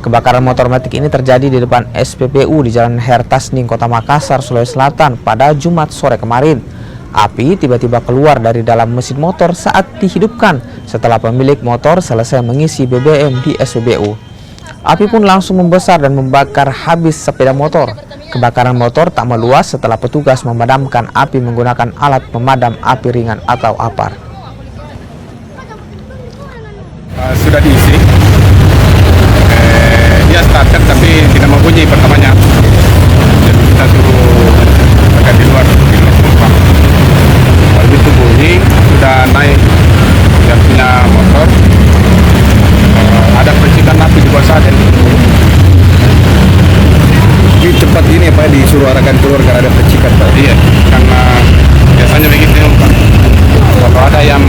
Kebakaran motor metik ini terjadi di depan SPBU di Jalan Hertasning, Kota Makassar, Sulawesi Selatan pada Jumat sore kemarin. Api tiba-tiba keluar dari dalam mesin motor saat dihidupkan setelah pemilik motor selesai mengisi BBM di SPBU. Api pun langsung membesar dan membakar habis sepeda motor. Kebakaran motor tak meluas setelah petugas memadamkan api menggunakan alat pemadam api ringan atau APAR. Sudah diisi. Dia starter tapi tidak membunyi pertamanya. Jadi kita suruh agak di luar penumpang. Begitu bunyi sudah naik yang punya motor. Ada percikan api di bawah sadar. Di tempat ini Pak disuruh arahkan keluar karena ada percikan Pak. Iya, karena biasanya begitu Pak. Kalau ada yang